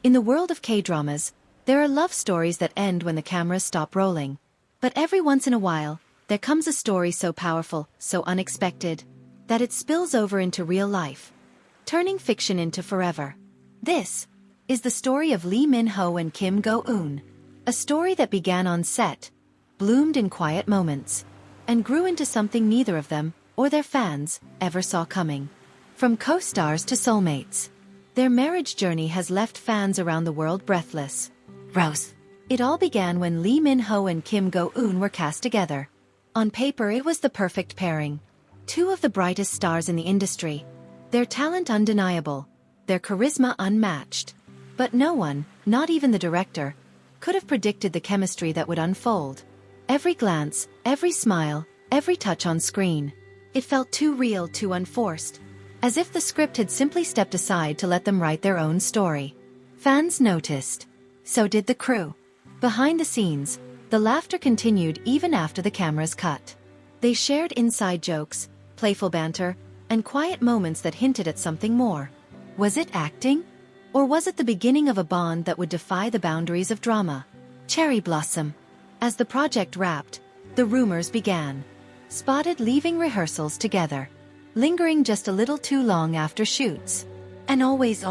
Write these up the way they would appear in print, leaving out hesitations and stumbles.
In the world of K-dramas, there are love stories that end when the cameras stop rolling. But every once in a while, there comes a story so powerful, so unexpected, that it spills over into real life, turning fiction into forever. This is the story of Lee Min-ho and Kim Go-eun, a story that began on set, bloomed in quiet moments, and grew into something neither of them, or their fans, ever saw coming. From co-stars to soulmates, their marriage journey has left fans around the world breathless. Rose. It all began when Lee Min-ho and Kim Go-eun were cast together. On paper it was the perfect pairing. Two of the brightest stars in the industry. Their talent undeniable, their charisma unmatched. But no one, not even the director, could have predicted the chemistry that would unfold. Every glance, every smile, every touch on screen. It felt too real, too unforced. As if the script had simply stepped aside to let them write their own story. Fans noticed. So did the crew. Behind the scenes, the laughter continued even after the cameras cut. They shared inside jokes, playful banter, and quiet moments that hinted at something more. Was it acting? Or was it the beginning of a bond that would defy the boundaries of drama? Cherry blossom. As the project wrapped, the rumors began. Spotted leaving rehearsals together. Lingering just a little too long after shoots. And always,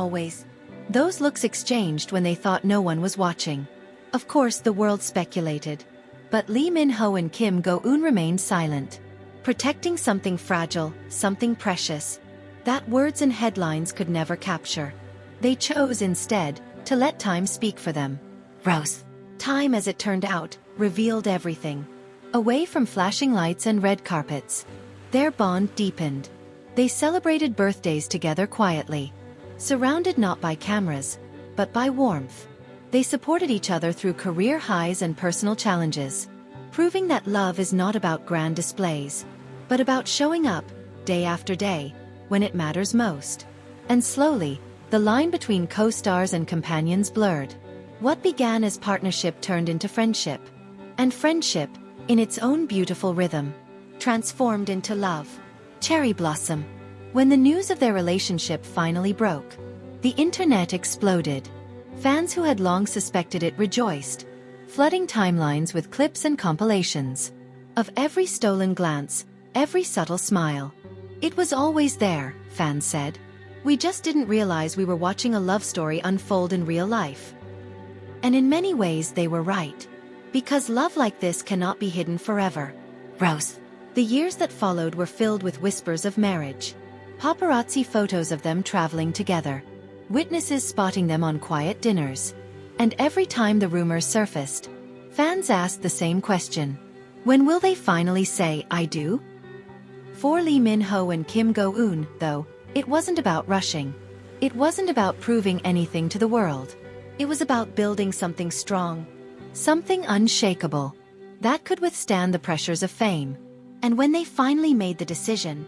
those looks exchanged when they thought no one was watching. Of course the world speculated. But Lee Min-ho and Kim Go-eun remained silent. Protecting something fragile, something precious. That words and headlines could never capture. They chose instead to let time speak for them. Rose. Time, as it turned out, revealed everything. Away from flashing lights and red carpets. Their bond deepened. They celebrated birthdays together quietly. Surrounded not by cameras, but by warmth. They supported each other through career highs and personal challenges. Proving that love is not about grand displays, but about showing up, day after day, when it matters most. And slowly, the line between co-stars and companions blurred. What began as partnership turned into friendship. And friendship, in its own beautiful rhythm, transformed into love. Cherry blossom. When the news of their relationship finally broke, the internet exploded. Fans who had long suspected it rejoiced, flooding timelines with clips and compilations. Of every stolen glance, every subtle smile. It was always there, fans said. We just didn't realize we were watching a love story unfold in real life. And in many ways they were right. Because love like this cannot be hidden forever. Rose. The years that followed were filled with whispers of marriage. Paparazzi photos of them traveling together. Witnesses spotting them on quiet dinners. And every time the rumors surfaced, fans asked the same question. When will they finally say, I do? For Lee Min-ho and Kim Go-eun, though, it wasn't about rushing. It wasn't about proving anything to the world. It was about building something strong. Something unshakable. That could withstand the pressures of fame. And when they finally made the decision,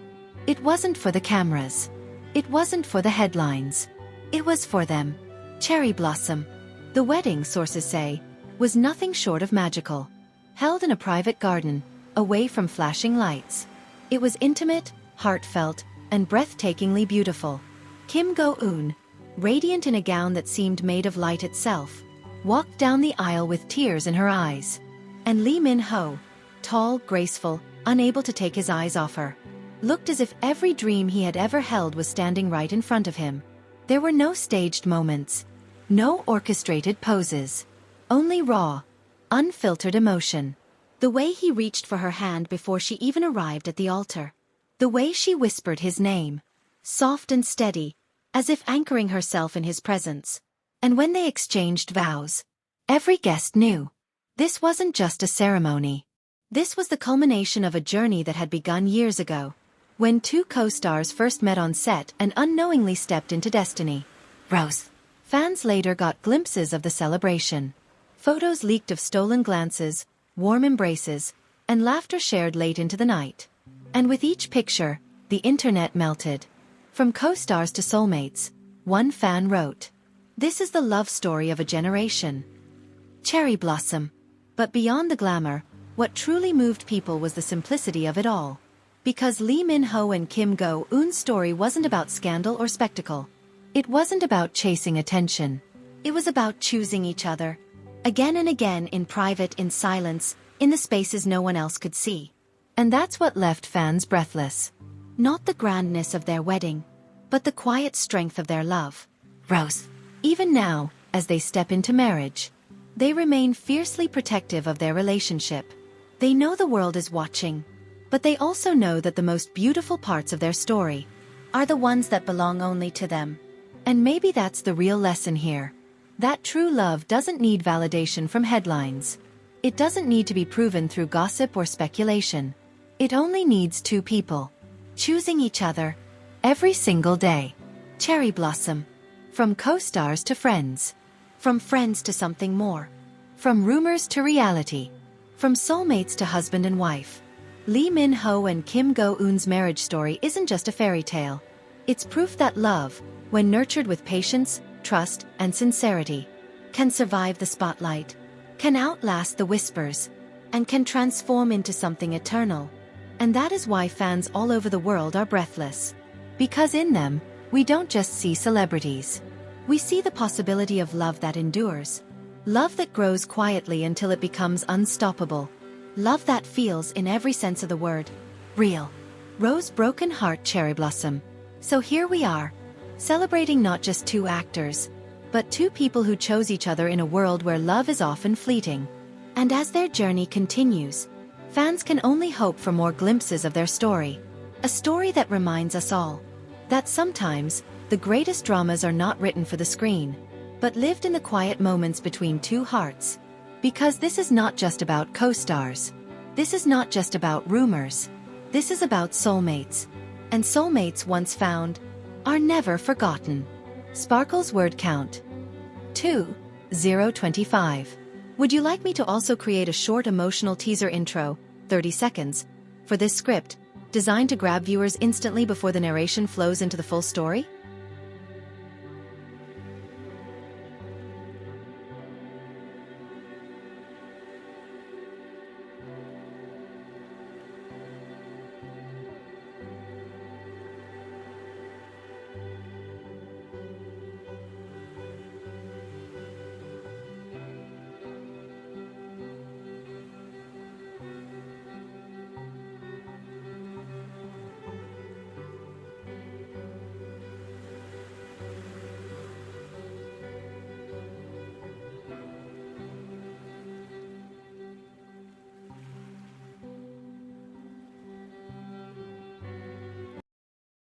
it wasn't for the cameras. It wasn't for the headlines. It was for them. Cherry blossom. The wedding, sources say, was nothing short of magical. Held in a private garden, away from flashing lights. It was intimate, heartfelt, and breathtakingly beautiful. Kim Go-eun, radiant in a gown that seemed made of light itself, walked down the aisle with tears in her eyes. And Lee Min-ho, tall, graceful, unable to take his eyes off her, looked as if every dream he had ever held was standing right in front of him. There were no staged moments, no orchestrated poses, only raw, unfiltered emotion. The way he reached for her hand before she even arrived at the altar. The way she whispered his name, soft and steady, as if anchoring herself in his presence. And when they exchanged vows, every guest knew. This wasn't just a ceremony. This was the culmination of a journey that had begun years ago, when two co-stars first met on set and unknowingly stepped into destiny. Rose. Fans later got glimpses of the celebration. Photos leaked of stolen glances, warm embraces, and laughter shared late into the night. And with each picture, the internet melted. From co-stars to soulmates, one fan wrote, "This is the love story of a generation." Cherry blossom. But beyond the glamour, what truly moved people was the simplicity of it all. Because Lee Min-ho and Kim Go-eun's story wasn't about scandal or spectacle. It wasn't about chasing attention. It was about choosing each other. Again and again, in private, in silence, in the spaces no one else could see. And that's what left fans breathless. Not the grandness of their wedding, but the quiet strength of their love. Rose. Even now, as they step into marriage, they remain fiercely protective of their relationship. They know the world is watching, but they also know that the most beautiful parts of their story are the ones that belong only to them. And maybe that's the real lesson here. That true love doesn't need validation from headlines. It doesn't need to be proven through gossip or speculation. It only needs two people choosing each other every single day. Cherry Blossom. From co-stars to friends. From friends to something more. From rumors to reality. From soulmates to husband and wife. Lee Min-ho and Kim Go-eun's marriage story isn't just a fairy tale. It's proof that love, when nurtured with patience, trust, and sincerity, can survive the spotlight, can outlast the whispers, and can transform into something eternal. And that is why fans all over the world are breathless. Because in them, we don't just see celebrities. We see the possibility of love that endures. Love that grows quietly until it becomes unstoppable. Love that feels, in every sense of the word, real. Rose broken heart Cherry Blossom. So here we are, celebrating not just two actors, but two people who chose each other in a world where love is often fleeting. And as their journey continues, fans can only hope for more glimpses of their story. A story that reminds us all that sometimes, the greatest dramas are not written for the screen, but lived in the quiet moments between two hearts. Because this is not just about co-stars. This is not just about rumors. This is about soulmates. And soulmates once found are never forgotten. Sparkle's word count. 2025. Would you like me to also create a short emotional teaser intro, 30 seconds, for this script, designed to grab viewers instantly before the narration flows into the full story?